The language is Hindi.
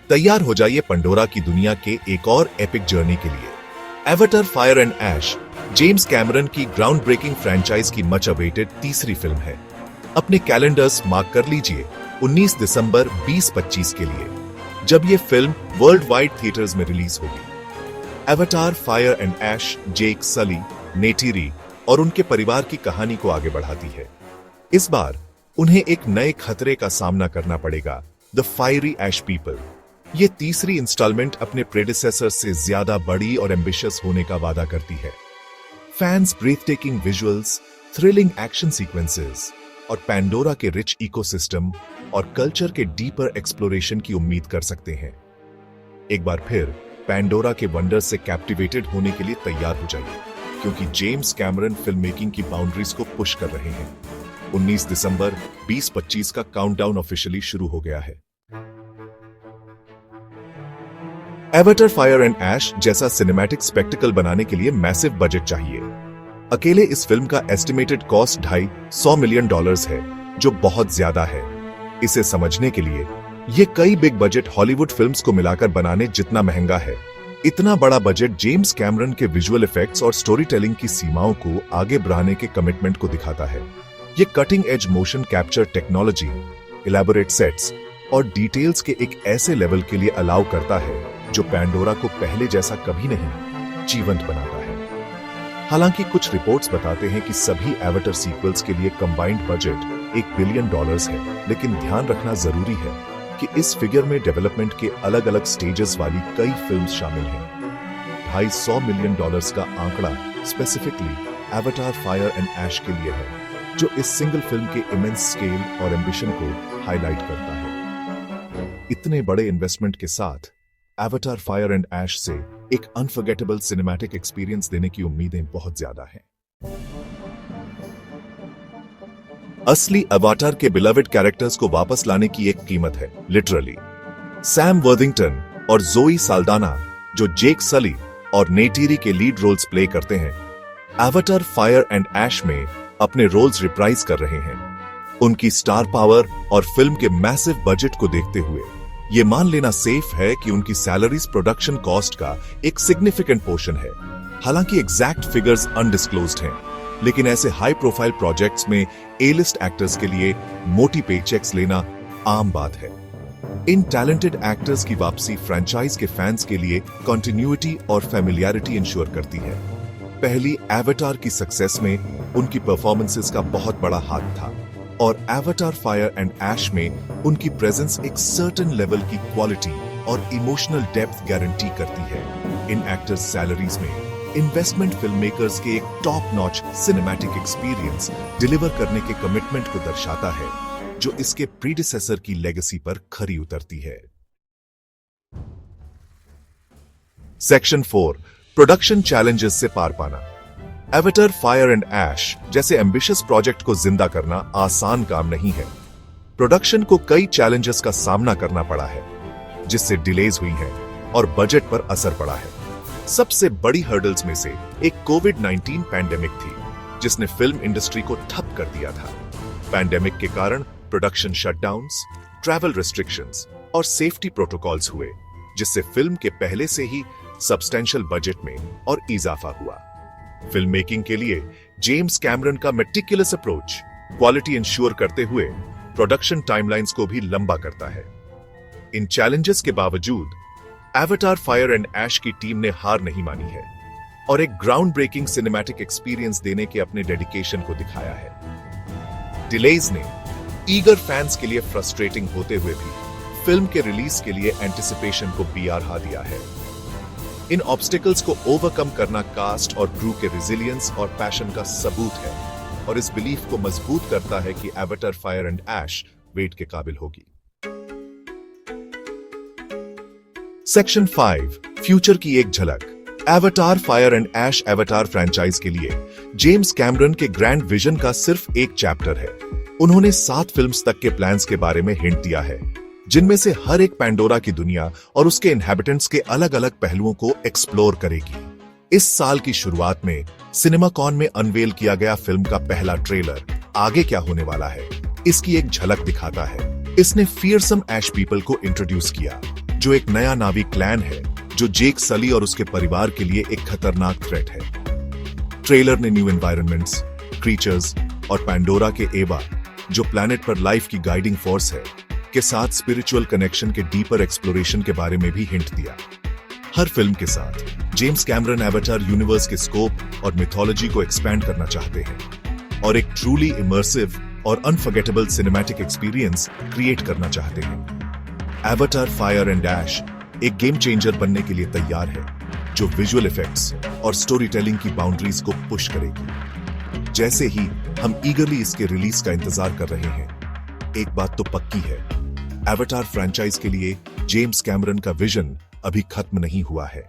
तैयार हो जाइए पंडोरा की दुनिया के एक और एपिक जर्नी के लिए। Avatar Fire and Ash James Cameron की ग्राउंड ब्रेकिंग फ्रेंचाइज की मच अवेटेड तीसरी फिल्म है। अपने कैलेंडर्स मार्क कर लीजिए 19 दिसंबर 2025 के लिए, जब ये फिल्म वर्ल्ड वाइड थिएटर्स में रिलीज होगी। एवाटार फायर एंड ऐश जेक सली, नेटिरी और उनके परिवार की कहानी को आगे बढ़ाती है। इस बार उन्हें एक नए खतरे का सामना करना पड़ेगा, द फायरी ऐश पीपल। ये तीसरी इंस्टॉलमेंट अपने प्रेडिसेसर से ज्यादा बड़ी और एम्बिशियस होने का वादा करती है। Fans breathtaking visuals, thrilling action sequences और पैंडोरा के रिच इकोसिस्टम और कल्चर के डीपर एक्सप्लोरेशन की उम्मीद कर सकते हैं। एक बार फिर पैंडोरा के वंडर से कैप्टिवेटेड होने के लिए तैयार हो जाइए, क्योंकि जेम्स कैमरन फिल्म मेकिंग की बाउंड्रीज को पुश कर रहे हैं। 19 दिसंबर 2025 का काउंटडाउन ऑफिशियली शुरू हो गया है। एवाटार फायर एंड ऐश जैसा सिनेमैटिक स्पेक्टिकल बनाने के लिए मैसिव बजट चाहिए। अकेले इस फिल्म का एस्टिमेटेड कॉस्ट $250 मिलियन है, जो बहुत ज्यादा है। इसे समझने के लिए ये कई बिग बजट हॉलीवुड फिल्म्स को मिलाकर बनाने जितना महंगा है। इतना बड़ा बजट जेम्स कैमरन के विजुअल इफेक्ट्स और स्टोरी टेलिंग की सीमाओं को आगे बढ़ाने के कमिटमेंट को दिखाता है। ये cutting edge motion capture technology, elaborate sets और डिटेल्स के एक ऐसे लेवल के लिए अलाउ करता है जो पैंडोरा को पहले जैसा कभी नहीं जीवंत बनाता है। हालांकि कुछ रिपोर्ट्स बताते हैं कि सभी एवाटार सीक्वल्स के लिए कंबाइंड बजट $1 बिलियन है, लेकिन ध्यान रखना जरूरी है कि इस फिगर में डेवलपमेंट के अलग अलग स्टेजेस वाली कई फिल्म्स शामिल हैं। $250 मिलियन का आंकड़ा स्पेसिफिकली एवाटार फायर एंड ऐश के लिए है, जो इस सिंगल फिल्म के इमेंस स्केल और एम्बिशन को हाईलाइट करता है। इतने बड़े इन्वेस्टमेंट के साथ एवाटार फायर एंड ऐश से एक अनफॉरगेटेबल सिनेमैटिक एक्सपीरियंस देने की उम्मीदें बहुत ज्यादा हैं। असली एवाटार के बिलवेड कैरेक्टर्स को वापस लाने की एक कीमत है, लिटरली। सैम वर्थिंगटन और जोई साल्डाना, जो जेक सली और नेटिरी के लीड रोल्स प्ले करते हैं, एवाटार फायर एंड ऐश में अपने रोल्स रिप्राइज कर रहे हैं। उनकी स्टार पावर और फिल्म के मैसिव बजट को देखते हुए ये मान लेना सेफ है कि उनकी सैलरीज प्रोडक्शन कॉस्ट का एक सिग्निफिकेंट पोर्शन है। हालांकि एग्जैक्ट फिगर्स अनडिस्क्लोज्ड हैं, लेकिन ऐसे हाई प्रोफाइल प्रोजेक्ट्स में ए लिस्ट एक्टर्स के लिए मोटी पे चेक्स लेना आम बात है। इन टैलेंटेड एक्टर्स की वापसी फ्रेंचाइज के फैंस के लिए कंटिन्यूटी और फैमिलियरिटी इंश्योर करती है। पहली एवाटार की सक्सेस में उनकी परफॉर्मेंसेस का बहुत बड़ा हाथ था, और एवाटार फायर एंड ऐश में उनकी प्रेजेंस एक सर्टेन लेवल की क्वालिटी और इमोशनल डेप्थ गारंटी करती है। इन एक्टर्स सैलरीज में इन्वेस्टमेंट फिल्म मेकर्स के एक top notch cinematic experience deliver करने के कमिटमेंट को दर्शाता है, जो इसके प्रीडिसेसर की लेगेसी पर खरी उतरती है। सेक्शन 4, प्रोडक्शन चैलेंजेस से पार पाना। एवाटार फायर एंड ऐश जैसे एम्बिशियस प्रोजेक्ट को जिंदा करना आसान काम नहीं है। प्रोडक्शन को कई चैलेंजेस का सामना करना पड़ा है, जिससे डिलेज हुई हैं और बजट पर असर पड़ा है। सबसे बड़ी हर्डल्स में से एक कोविड-19 पैंडेमिक थी, जिसने फिल्म इंडस्ट्री को ठप कर दिया था। पैंडेमिक के कारण प्रोडक्शन शटडाउन्स, ट्रैवल रिस्ट्रिक्शंस और सेफ्टी प्रोटोकॉल्स हुए, जिससे फिल्म के पहले से ही सब्सटेंशियल बजट में और इजाफा हुआ। फिल्म मेकिंग के लिए जेम्स कैमरन का मेटिकुलस अप्रोच क्वालिटी इंश्योर करते हुए प्रोडक्शन टाइमलाइंस को भी लंबा करता है। इन चैलेंजेस के बावजूद एवाटार फायर एंड ऐश की टीम ने हार नहीं मानी है और एक ग्राउंड ब्रेकिंग सिनेमैटिक एक्सपीरियंस देने के अपने डेडिकेशन को दिखाया है। डिलेज ने ईगर फैंस के लिए फ्रस्ट्रेटिंग होते हुए भी फिल्म के रिलीज के लिए एंटिसिपेशन को बढ़ा दिया है। इन ऑब्स्टिकल्स को ओवरकम करना कास्ट और क्रू के रेजिलियंस और पैशन का सबूत है, और इस बिलीफ को मजबूत करता है कि Avatar Fire and Ash wait के काबिल होगी। सेक्शन 5, फ्यूचर की एक झलक। Avatar Fire and Ash Avatar franchise के लिए जेम्स कैमरन के ग्रैंड विजन का सिर्फ एक चैप्टर है। उन्होंने 7 फिल्म्स तक के प्लान्स के बारे में हिंट दिया है, जिनमें से हर एक पैंडोरा की दुनिया और उसके इनहैबिटेंट्स के अलग अलग पहलुओं को एक्सप्लोर करेगी। इस साल की शुरुआत में सिनेमाकॉन में अनवेल किया गया फिल्म का पहला ट्रेलर आगे क्या होने वाला है, इसकी एक झलक दिखाता है। इसने फियरसम ऐश पीपल को इंट्रोड्यूस किया, जो एक नया नाविक क्लैन है जो जेक सली और उसके परिवार के लिए एक खतरनाक थ्रेट है। ट्रेलर ने न्यू एनवायरनमेंट्स, क्रीचर्स और पैंडोरा के एवा, जो प्लैनेट पर लाइफ की गाइडिंग फोर्स है, के साथ स्पिरिचुअल कनेक्शन के डीपर एक्सप्लोरेशन के बारे में भी हिंट दिया। हर फिल्म के साथ जेम्स कैमरन एवाटार यूनिवर्स के स्कोप और मिथोलॉजी को एक्सपैंड करना चाहते हैं और एक ट्रूली इमर्सिव और अनफॉरगेटेबल सिनेमैटिक एक्सपीरियंस क्रिएट करना चाहते हैं। एवाटार फायर एंड ऐश एक गेम चेंजर बनने के लिए तैयार है, जो विजुअल इफेक्ट्स और स्टोरी टेलिंग की बाउंड्रीज को पुश करेगी। जैसे ही हम ईगरली इसके रिलीज का इंतजार कर रहे हैं, एक बात तो पक्की है, एवाटार फ्रैंचाइज के लिए जेम्स कैमरन का विजन अभी खत्म नहीं हुआ है।